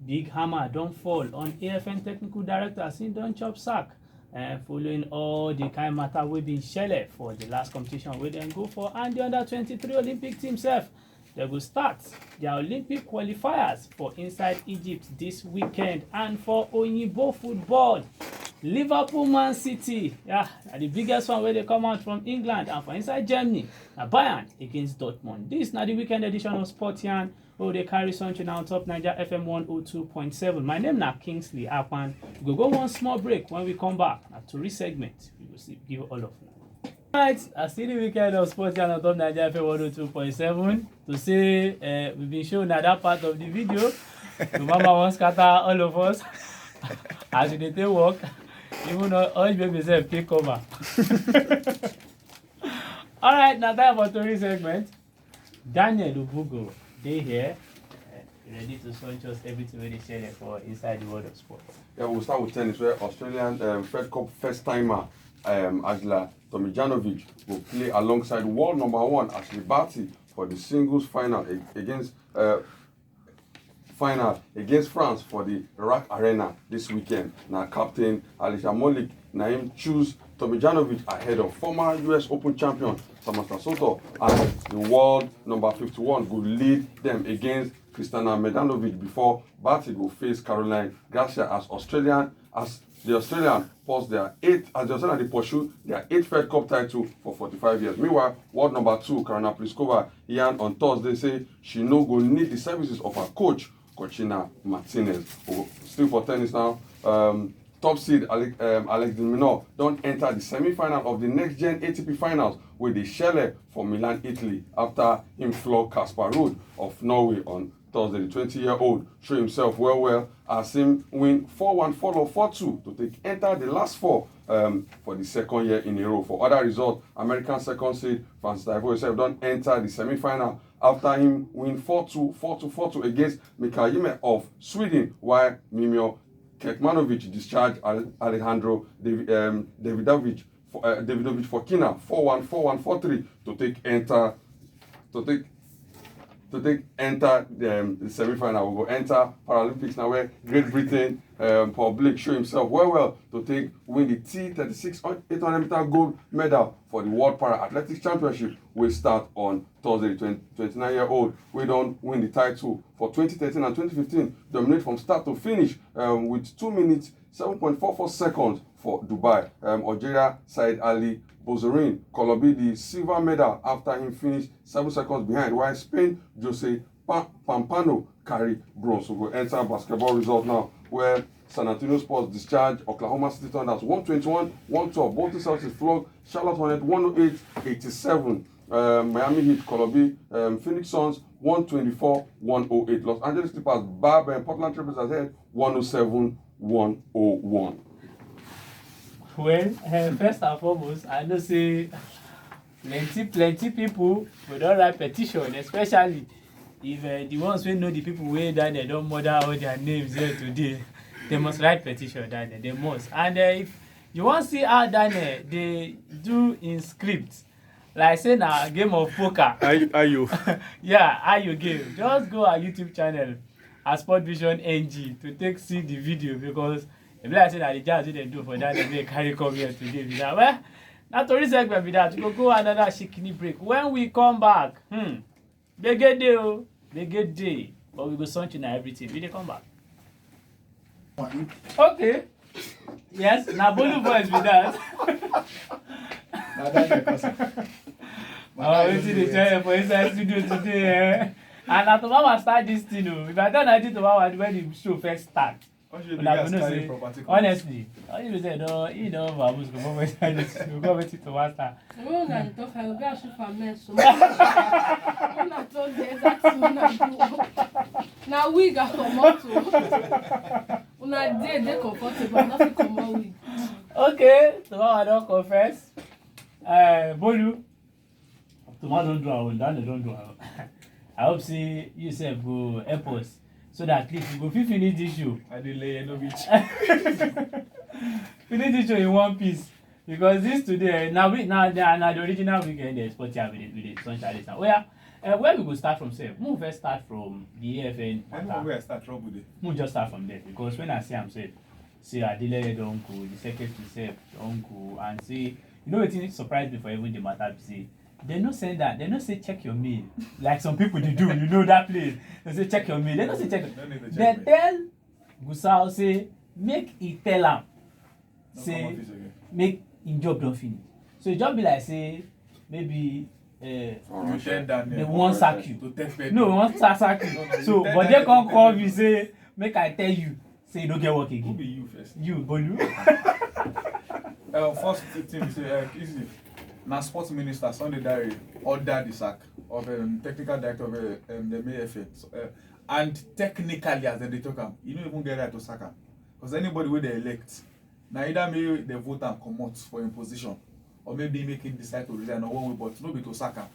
big hammer don't fall on AFN technical director as he don chop sack following all the kind matter wey been shele for the last competition wey dem go for, and the under-23 Olympic team sef dem go start their Olympic qualifiers for inside Egypt this weekend. And for Oyinbo football, Liverpool Man City, na the biggest one wey dey come out from England, and for inside Germany na Bayern against Dortmund. This na the weekend edition of Sport Yarn wey dey carry something on top Naija FM 102.7. My name na Kingsley Akpan. We go one small break. When we come back, na tori segment we go see give all of una. Right, I see the weekend of Sport Yarn on top Naija FM 102.7 to say we been shown na that part of the video. The mama wan scatter all of us as we dey take work. Even all baby sef take cover. All right, now time for tori segment. Daniel Ubugo dey here, ready to launch us everything wey dey share for inside the world of sport. Yeah, we'll start with tennis, where Australian Fed Cup first-timer Ajla Tomljanovic will play alongside world number one Ashley Barty for the singles final against France for the RAC Arena this weekend. Now, Captain Alisha Molik Naim choose Tomljanovic ahead of former US Open champion Samantha Soto, and the world number 51 will lead them against Kristina Medanovic before Barty will face Caroline Garcia as the Australian pursue their 8th Fed Cup title for 45 years. Meanwhile, world number 2 Karina Pliskova yarn on Thursday say she no go need the services of her coach Cochina Martinez. Still for tennis now, top seed Alex de Minaur don't enter the semi-final of the next gen ATP finals with the Schelle for Milan, Italy, after him floor Kasper Ruud of Norway on Thursday. The 20-year-old show himself well as him win 4-1, followed 4-2 to enter the last four for the second year in a row. For other results, American second seed Francis Tiafoe himself don't enter the semi-final after him win 4-2, 4-2 against Mikael Ymer of Sweden, while Mimio Kekmanovic discharged Alejandro Davidovich Fokina 4-1, 4-1, 4-3 to enter the semi-final. We will enter Paralympics now, where Great Britain Paul Blake show himself well to win the T36 800-meter gold medal for the World Para Athletics Championship, will start on Thursday. 29-year-old we don't win the title for 2013 and 2015, dominate from start to finish with 2 minutes 7.44 seconds for Dubai. Algeria Said Ali Bozorin Kolobi the silver medal after him finished 7 seconds behind, while Spain Jose Pampano carry bronze. So we'll enter basketball result now, where San Antonio Spurs discharged Oklahoma City Thunders 121-112. Bolton Celtics flog Charlotte Hornets 108-87. Miami Heat Kolobi Phoenix Suns 124-108. Los Angeles Clippers Portland Trailblazers ahead 107-101. Well, first and foremost, I know say plenty people will don't write petition, especially if the ones who know the people wey that they don't murder all their names here today. They must write petition, Daniel. They must. And if you want to see how Daniel they do in script, like say na game of poker. Are you? Yeah, how you game? Just go our YouTube channel, at Sport Vision NG, to see the video, because if like say that the jazz they do for that, they carry come here today. Be that well, not to segment be that. We go another shikini break. When we come back, they get day, but we go something and everything. We dey come back. Okay. Yes, na Bolu voice be that. Wetin dey tell you for inside studio today, and na tomorrow start this thing o. If I tell na tomorrow when the show first start, honestly, all you say he don vamoose go come inside this studio, go wait till one start. Na wig I comot o. Una dey comfortable, nothing comot wig. Okay, tomorrow I don confess. Bolu, tomorrow don do our own, Daniel don do our own. I hope say you sef go help us, so that at least we go fit finish this show. I dey lay no beach. Finish this show in one piece, because this today na the original weekend Sport Yarn with the sunshine. Oh yeah, Where we go start from sef? Make we first start from the AFN Anyone matter. where I start trouble dey. Make we just start from there because when I see am sef, say Adeleye don go, the secretary sef don go, and say you know wetin surprise me for even the matter be say they no send that, they no say check your mail like some people dey do, you know that place. They say check your mail, they no say check. No need to They check me. tell Gusau say make he tell am No come say office again. make him job don finish. So e just be like say maybe You tell Daniel. they wan sack you. To take pay. No, we wan sack you. No, no, So you tell but they Daniel come to call take me pay. say make I tell you say you no get work Who again. be you first? You Bolu. First thing be say easy. Na sports minister Sunday Dare order the sack of technical director of the MAFA. And technically as dem dey talk am, you no even get right to sack am. Because anybody wey dey elect, na either make dem vote am comot for im position or maybe make him decide to resign or one way, but no be to sack am.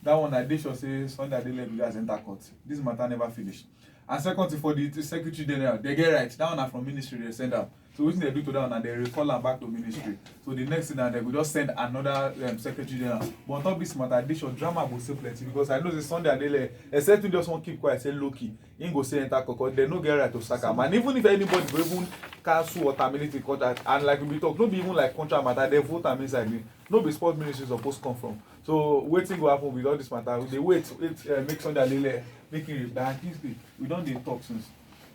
That one I dey sure say Sunday Adele go just enter court. This matter never finish. And second thing for the secretary general, they get right. That one na from ministry they send am. So wetin they do to that one na they recall am back to ministry. So the next thing na they go just send another secretary general. But on top this matter, I dey sure drama go still plenty because I know say Sunday Adele, except you just wan keep quiet, say low key, him go say enter court because they no get right to sack am. And even if anybody go even cancel or terminate the contract, and like we talk, no be even like contract matter, they vote am inside me. No be sport ministry suppose come from. So wetin go happen with all this matter? We dey wait make Sunday Adele make him reply. And Kingsley, we don dey talk since.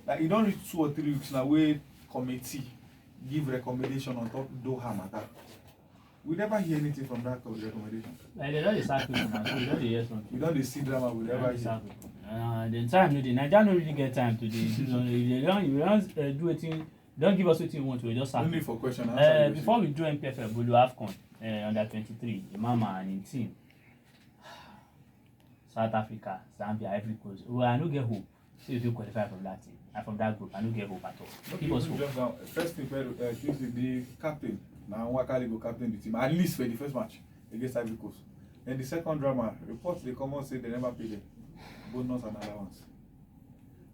Like e don reach 2 or 3 weeks now wey committee give recommendation on top Doha matter. We never hear anything from that recommendation. Like they don dey sack people now, so we don dey hear We something. don dey see drama, we never hear. Sack people. The time no dey. Naija no really get time to dey do something. If they don do wetin, don give us wetin we want, we just sack No people. need for question answer. Before we do MPFL, Bolu AFCON under 23, Imama and him team. South Africa, Zambia, Ivory Coast. Well, I no get hope. Say we fit qualify from that team. And from that group, I no get hope at all. Give us hope. First thing, Kingsley, the captain, now Nwakali go captain the team, at least for the first match against Ivory Coast. Then the second drama, reports they come out say they never pay them bonus and allowance.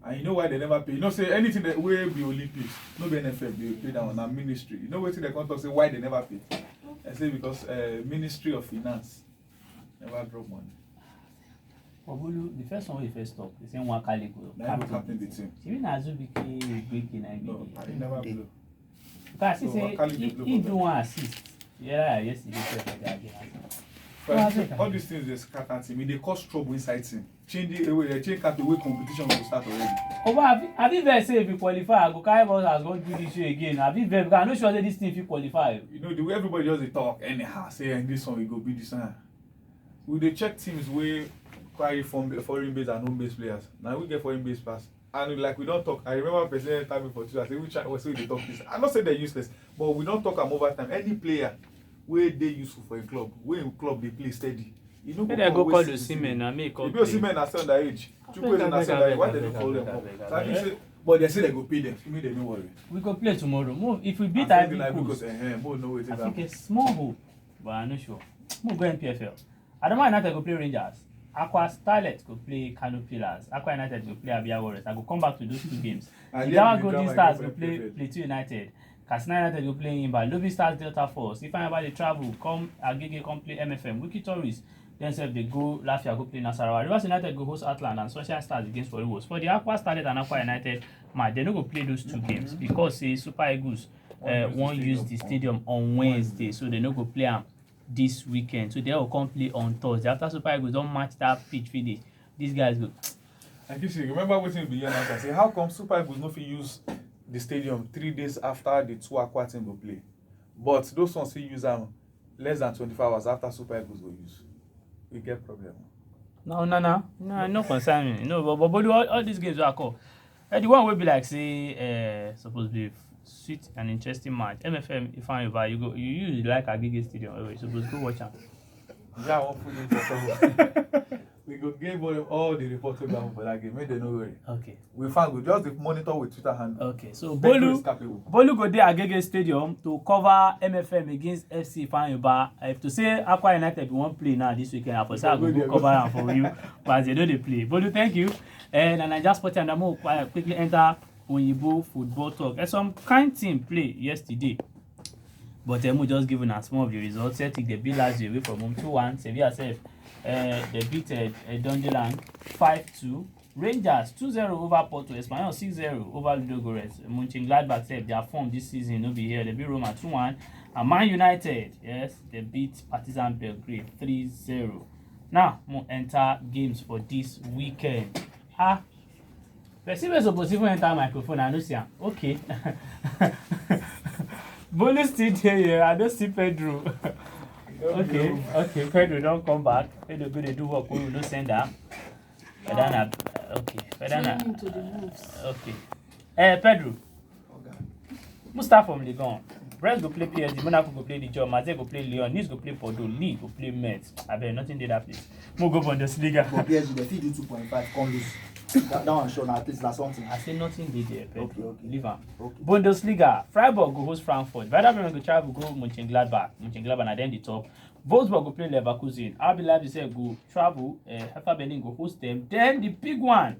And you know why they never pay? You know, say anything that will be Olympics, no be NFF, they pay that on our ministry. You know what they come talk say why they never pay? I say because Ministry of Finance never drop money. For Bolu, the first one we first talk, they say Nwakali go Now you captain the team. Shebi na Azubike breaking and No, I never blow. because he So, say Nwakali dey blow he for do them. one assist. Yeah, yesterday for the game. But all these things they scatter team, they cause trouble inside team. Change the way they change the way competition will start already. Oh, but have you vex say if we qualify, I go carry us as go do this show again. Have you vex? Because I no sure say this team fit qualify. You know the way everybody just dey talk anyhow, say and this one we go beat this one. We dey check teams wey carry foreign based and home based players. Now we get foreign based pass. And like we don't talk, I remember President tell me for Twitter, say which was we dey talk this. I not say they're useless, but we don't talk am over time. Any player wey dey useful for a club, wey in club dey play steady. You know, Make dem go call Osimhen na make come If play. Osimhen na still underage, Chukwueze na still underage, why they don't call them up? So I think say, but they say they go pay them. Make them no worry. We go play tomorrow. Move if we beat And Ivory something like Coast. because Mo know wetin I think happen. a small hope, but I'm not sure. We'll go MPFL. Adama United go play Rangers. Aqua Starlet go play Kano Pillars. Aqua United go play Abia Warriors. I go come back to those 2 games. And Jigawa then the Golden drama Stars go go play MPFL. Plateau United. Katsina United go play Imba. Lobby Stars Delta Force. If I ever dey travel, come Agege come play MFM. Wiki Tourists. Then sef dey go Lafia go play Nasarawa. Rivers United go host Atland and Sunshine Stars against Warri Wolves. For the Aqua Starlet and Aqua United match, they no go play those 2 games because say Super Eagles wan use the stadium on Wednesday, so they no go play am this weekend. So they will come play on Thursday. After Super Eagles don match that pitch finish, these guys go. And you remember wetin be here now? Say how come Super Eagles no fit use the stadium 3 days after the 2 Aqua team go play, but those ones fit use am less than 24 hours after Super Eagles go use. We get problem. No concern me. No, but Bolu, all these games wey I call, the one wey be like say suppose be sweet and interesting match. MFM Ifeanyi you usually like Agege Stadium. You suppose go watch am. Yeah, I wan put in for trouble. We go give all the reports wey go happen for that game. Make them no worry. Okay. We find go just dey monitor with Twitter handle. Okay. So Pedro is capable. Bolu go dey Agege Stadium to cover MFM against FC Ifeanyi. If to say Aqua United be wan play now this weekend, I for say I go cover am for you, but they no dey play. Bolu, thank you. And Naija Sport and Amo quickly enter Oyinbo football talk. And some kind team play yesterday, but Emo just giving us some of the results. Celtic they beat Lazio away from home 2-1. Sevilla sef They beat Dunderland 5-2. Rangers 2-0 over Porto. Espanyol 6-0 over Ludogorets. Mönchengladbach said their form this season no be here. They beat Roma 2-1. And Man United, yes, they beat Partizan Belgrade 3-0. Now, we'll enter games for this weekend. Person wey suppose even enter microphone, I no see am. Okay. Bolu still dey here. I don't see Pedro. Okay. Pedro don't come back. Pedro go dey do work. We will not send am. Pedana. Okay. Pedana. Turn him to the wolves. Okay. Pedro. We'll start from Ligue 1. Brest go play PSG. Monaco go play Dijon. Marseille go play Lyon. Nice go play Bordeaux. Lille go play Metz. I bet nothing did that place. We'll go Bundesliga. For PSG, they fit do 2.5, come lose. That one sure now, at least that's something. I say nothing did there, Pedro. Okay. Leave am. Okay. Bundesliga. Freiburg go host Frankfurt. Werder Bremen go travel go Mönchengladbach. Mönchengladbach na then the top. Wolfsburg go play Leverkusen. RB Leipzig go travel. Hertha Berlin go host them. Then the big one.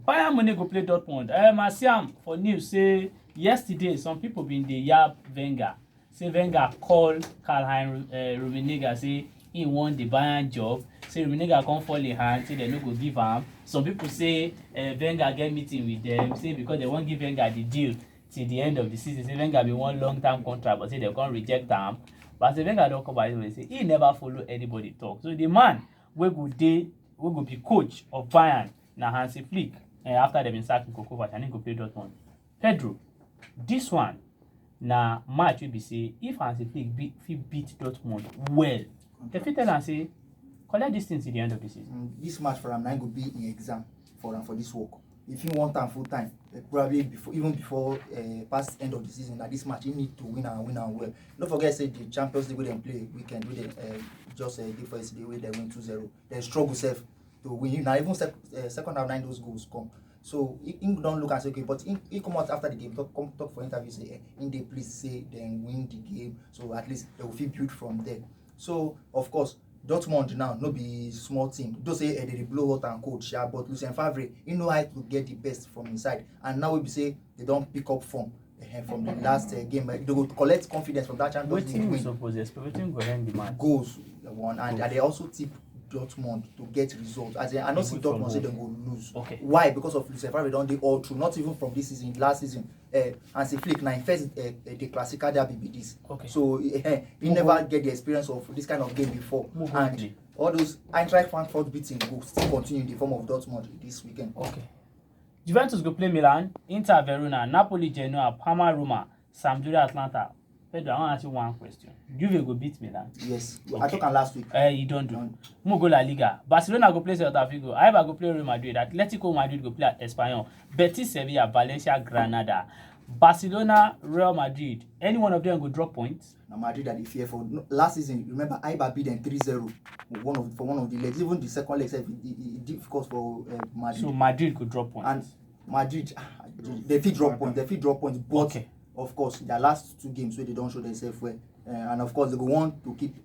Bayern Munich go play Dortmund. I see am for news say yesterday some people been dey yab Wenger. Say Wenger call Karl-Heinz Rummenigge say he want the Bayern job. Say Rummenigge come fall in hand. Say they no go give am. Some people say Wenger get meeting with them. Say because they won't give Wenger the deal till the end of the season. Say Wenger be one long-term contract, but say they can't reject am. But say Wenger don't come back and say he never follow anybody talk. So the man we go be coach of Bayern na Hansi Flick. After they been sacked Coco Vac and he go play Dortmund. Pedro, this one na match will be say if Hansi Flick beat Dortmund well, they fit tell am say collect this thing till the end of the season. This match for him now go be in exam for him for this work. If he want time full time, probably before past end of the season, that this match he need to win and well. Don't forget say the Champions League wey dem play weekend wey dem just day for yesterday wey dem win 2-0. They struggle self to win. Now even second half 9 those goals come. So he don't look and say okay, but he come out after the game talk for interview say in they please say then win the game. So at least they will feel built from there. So of course Dortmund now no be small team. Don't say they blow out and coach, yeah, but Lucien Favre, he know how to get the best from inside. And now we be say they don't pick up form from the last game. They will collect confidence from that Champions League win. Suppose expecting go end the match. Goals one, and they also tip Dortmund to get results. As I know see Dortmund say they go lose. Okay. Why? Because of Lucien Favre don't they all through, not even from this season, last season. Hansi Flick now first the Classical derby be this. Okay. So he never get the experience of this kind of game before. And all those Eintracht Frankfurt beating will still continue in the form of Dortmund this weekend. Okay. Juventus go play Milan, Inter Verona, Napoli Genoa, Parma Roma, Sampdoria Atlanta. Pedro, I want to ask you one question. Juve go beat Milan? Yes. Okay. I took him last week. You don't do. Mo go La Liga. Barcelona go play Celta Vigo. Aiba go play Real Madrid. Atletico Madrid go play Espanyol. Betis Sevilla, Valencia, Granada. Barcelona, Real Madrid. Any one of them go drop points? Now Madrid are the fear for last season. Remember, Aiba beat them 3-0 for one of the legs. Even the second leg, it difficult for Madrid. So Madrid could drop points. And Madrid, they fit drop points. But okay. Of course, their last 2 games where they don't show themselves well, and of course they go want to keep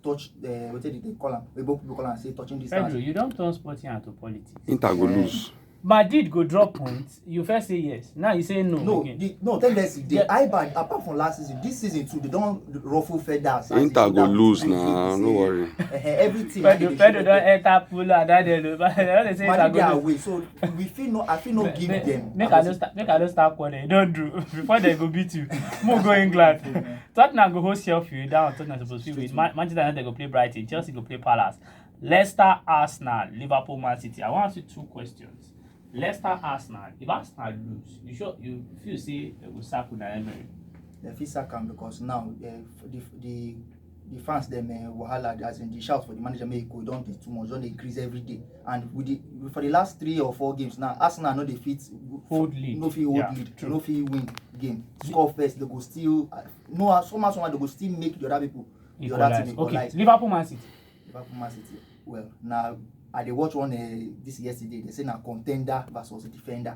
touch. What they call them? We both people call them say touching distance. Pedro, you don't turn sporting into politics. Inter go lose. Madrid go drop points. You first say yes. Now you say no. No. Tendency. Aiba apart from last season, this season too, they don't ruffle feathers. Inter go lose now. No worry. Everything. Pedro don't enter pool and that they say Madrid are away, so we feel no. I feel no give them. Make I don't start calling. Don't do before they go beat you. More go England. Tottenham go host Sheffield. Down Tottenham supposed to win. Manchester United go play Brighton. Chelsea go play Palace. Leicester, Arsenal, Liverpool, Man City. I want to ask you 2 questions. Leicester, Arsenal. If Arsenal lose, you feel say they will sack Unai Emery? They feel sack him because now the fans them wahala as in the shout for the manager make go don't get too much, don't increase every day. And for the last 3 or 4 games now, Arsenal know they fit hold lead. No fit hold lead. No fit win game. Score first, they go still somehow they go still make the other people the other team equalize. Okay. Liverpool, Man City. Well, now I dey watch one this yesterday. They say na contender versus defender.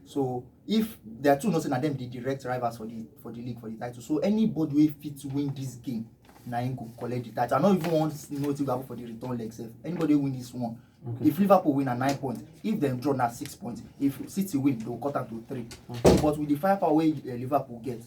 So if there are 2 not saying them the direct rivals for the league for the title. So anybody will fit to win this game, now him go collect the title. I don't even want to know to go for the return leg self. Anybody win this one. Okay. If Liverpool win at 9 points, if them draw at 6 points, if City win, they'll cut them to 3. Okay. But with the firepower Liverpool get,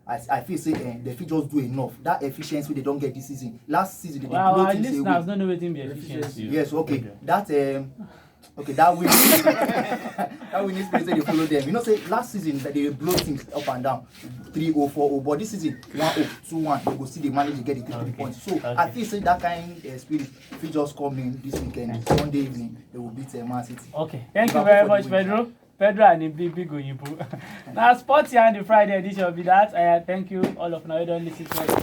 I feel say they fit just do enough. That efficiency they don't get this season. Last season they Well, blow our things listeners away. don't know wetin be efficiency. Yes, okay. That that win that winning spirit say they follow them. You know, say last season that they blow things up and down 3-0, 4-0, but this season 1-0, 2-1, they go see they manage to get the 3 points. So I feel say that kind spirit if just come in this weekend, Sunday evening, they will beat Man City. Okay, thank you very much, Pedro. Pedro and the big Oyinbo. Now, sports here on the Friday edition will be that. Thank you all of now. You don't listen to us.